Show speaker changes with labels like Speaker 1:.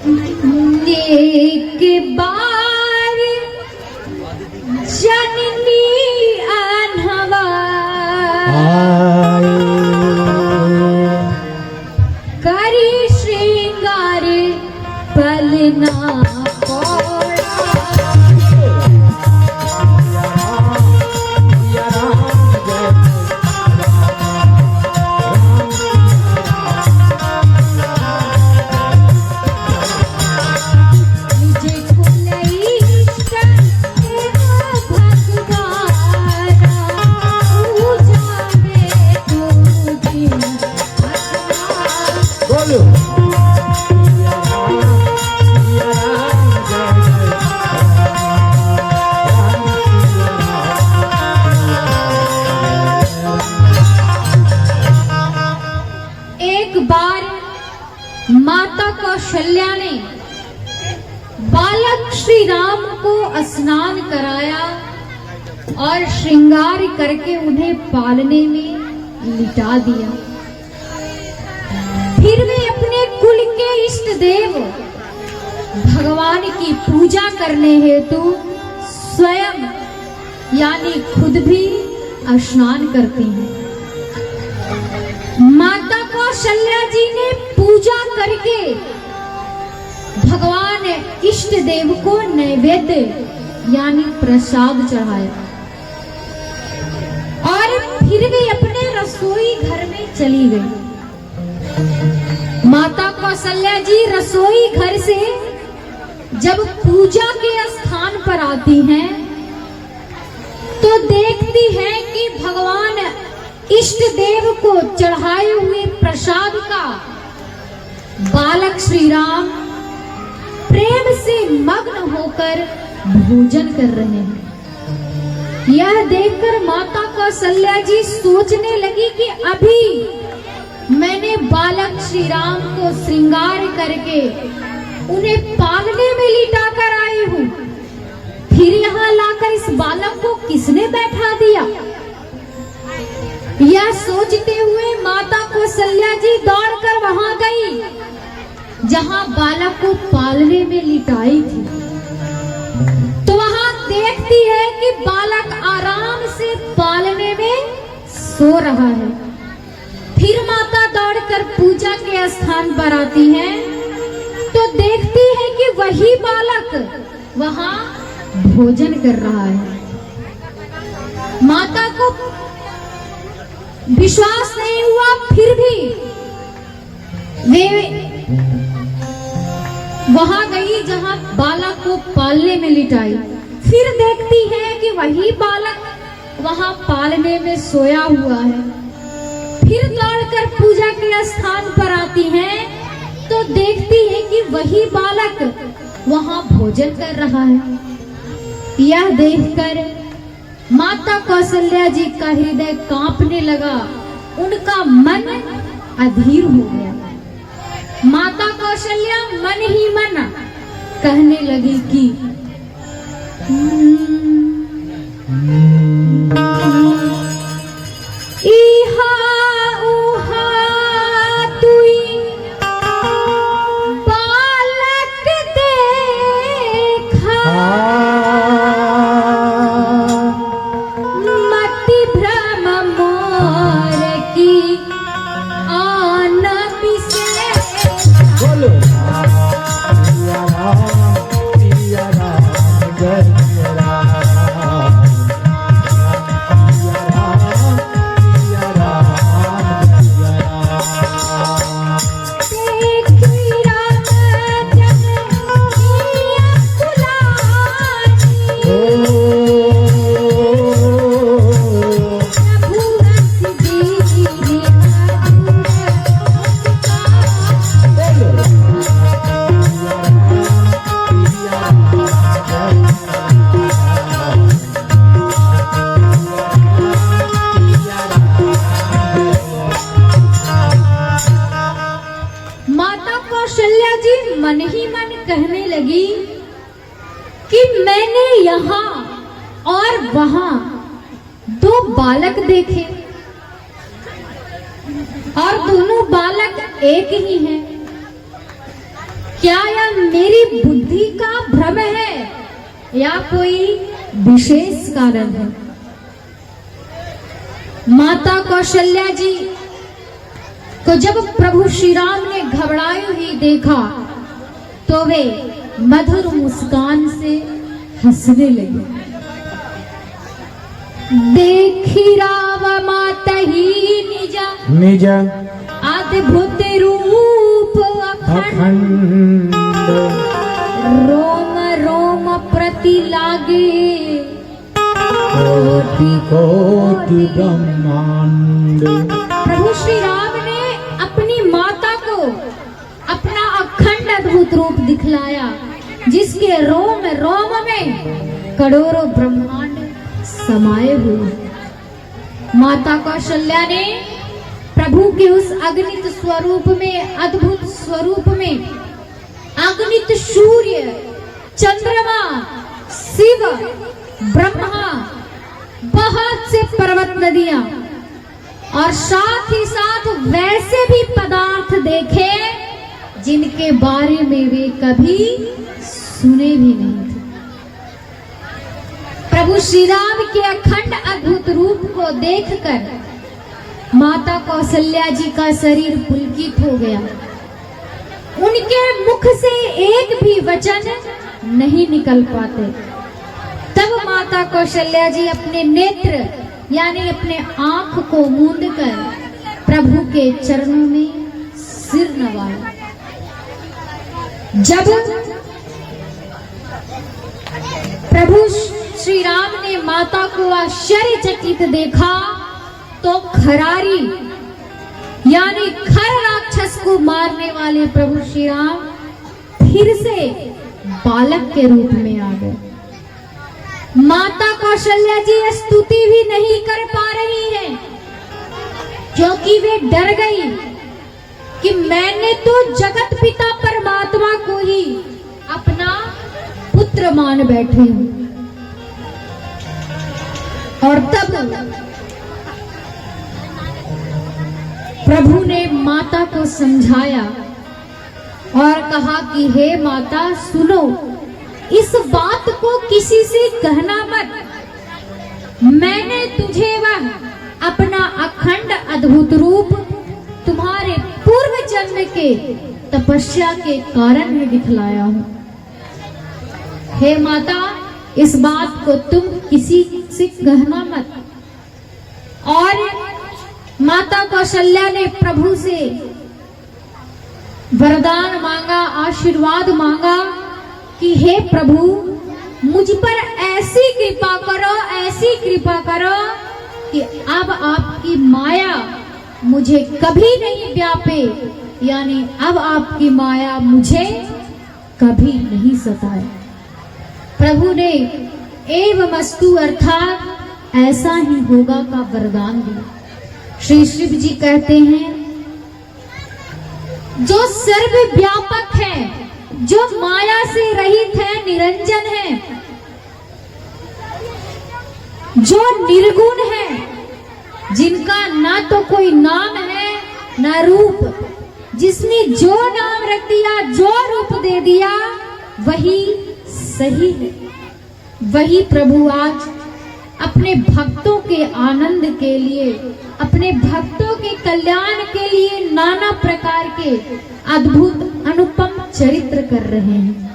Speaker 1: एक बार जननी अनहवा करी श्रृंगार पलना माता कौशल्या ने बालक श्री राम को स्नान कराया और श्रृंगार करके उन्हें पालने में लिटा दिया। फिर वे अपने कुल के इष्ट देव भगवान की पूजा करने हेतु स्वयं यानी खुद भी स्नान करती हैं। माता कौशल्या जी ने पूजा करके भगवान इष्ट देव को नैवेद्य यानी प्रसाद चढ़ाया और फिर वे अपने रसोई घर में चली गई। माता कौशल्या जी रसोई घर से जब पूजा के स्थान पर आती हैं तो देखती हैं कि भगवान इष्ट देव को चढ़ाए हुए प्रसाद का बालक श्री राम प्रेम से मग्न होकर भोजन कर रहे हैं। यह देखकर माता कौशल्या जी सोचने लगी कि अभी मैंने बालक श्री राम को श्रृंगार करके उन्हें पालने में लिटा कर आई हूँ, फिर यहाँ लाकर इस बालक को किसने बैठा दिया। यह सोचते हुए माता कौशल्या जी दौड़कर वहां गई जहां बालक को पालने में लिटाई थी। तो वहां देखती है कि बालक आराम से पालने में सो रहा है। फिर माता दौड़कर पूजा के स्थान पर आती है तो देखती है कि वही बालक वहां भोजन कर रहा है। माता को विश्वास नहीं हुआ, फिर भी वे वहां गई जहां बालक को पालने में लिटाई। फिर देखती है कि वही बालक वहां पालने में सोया हुआ है। फिर दौड़कर पूजा के स्थान पर आती हैं तो देखती है कि वही बालक वहां भोजन कर रहा है। यह देखकर माता कौशल्या जी का हृदय कांपने लगा, उनका मन अधीर हो गया। माता कौशल्या मन ही मन कहने लगी कि इहा उहा तुई बालक देखा मति भ्रम मोर की आन विशेष।
Speaker 2: बोलो
Speaker 1: मन ही मन कहने लगी कि मैंने यहाँ और वहां दो बालक देखे और दोनों बालक एक ही हैं। क्या यह मेरी बुद्धि का भ्रम है या कोई विशेष कारण है। माता कौशल्या जी को जब प्रभु श्री राम ने घबराए हुए देखा तो वे मधुर मुस्कान से हंसने लगे। देखी राव माता ही निज अद्भुत रूप अखंड, रोम रोम प्रति लागे
Speaker 2: कोटि कोटि ब्रह्मांड।
Speaker 1: प्रभु श्री राम ने अपनी माता को अपना अखंड अद्भुत रूप दिखलाया, जिसके रोम रोम में करोड़ों ब्रह्मांड समाये हुए। माता कौशल्या ने प्रभु के उस अगणित स्वरूप में, अद्भुत स्वरूप में अगणित सूर्य, चंद्रमा, शिव, ब्रह्मा, बहुत से पर्वत नदियां और साथ ही साथ वैसे भी पदार्थ देखे जिनके बारे में वे कभी सुने भी नहीं थे। प्रभु श्री राम के अखंड अद्भुत रूप को देखकर माता कौशल्या जी का शरीर पुलकित हो गया। उनके मुख से एक भी वचन नहीं निकल पाते। तब माता कौशल्या जी अपने नेत्र यानी अपने आंख को मूंदकर प्रभु के चरणों में सिर नवाया। जब प्रभु श्री राम ने माता को आश्चर्यचकित देखा तो खरारी यानी खर राक्षस को मारने वाले प्रभु श्री राम फिर से बालक के रूप में आ गए। माता कौशल्या जी स्तुति भी नहीं कर पा रही हैं, क्योंकि वे डर गई कि मैंने तो जगत पिता परमात्मा को ही अपना पुत्र मान बैठे हूं। और तब प्रभु ने माता को समझाया और कहा कि हे माता सुनो, इस बात को किसी से कहना मत। मैंने तुझे वह अपना अखंड अद्भुत रूप तुम्हारे पूर्व जन्म के तपस्या के कारण में दिखलाया हूं। हे माता, इस बात को तुम किसी से कहना मत। और माता कौशल्या ने प्रभु से वरदान मांगा, आशीर्वाद मांगा कि हे प्रभु, मुझ पर ऐसी कृपा करो, ऐसी कृपा करो कि अब आपकी माया मुझे कभी नहीं व्यापे, यानी अब आपकी माया मुझे कभी नहीं सताए। प्रभु ने एवमस्तु अर्थात ऐसा ही होगा का वरदान दिया। श्री शिव जी कहते हैं, जो सर्वव्यापक है, जो माया से रहित है, निरंजन है, जो निर्गुण है, जिनका ना तो कोई नाम है ना रूप, जिसने जो नाम रख दिया, जो रूप दे दिया, वही सही है। वही प्रभु आज अपने भक्तों के आनंद के लिए, अपने भक्तों के कल्याण के लिए नाना प्रकार के अद्भुत अनुपम चरित्र कर रहे हैं।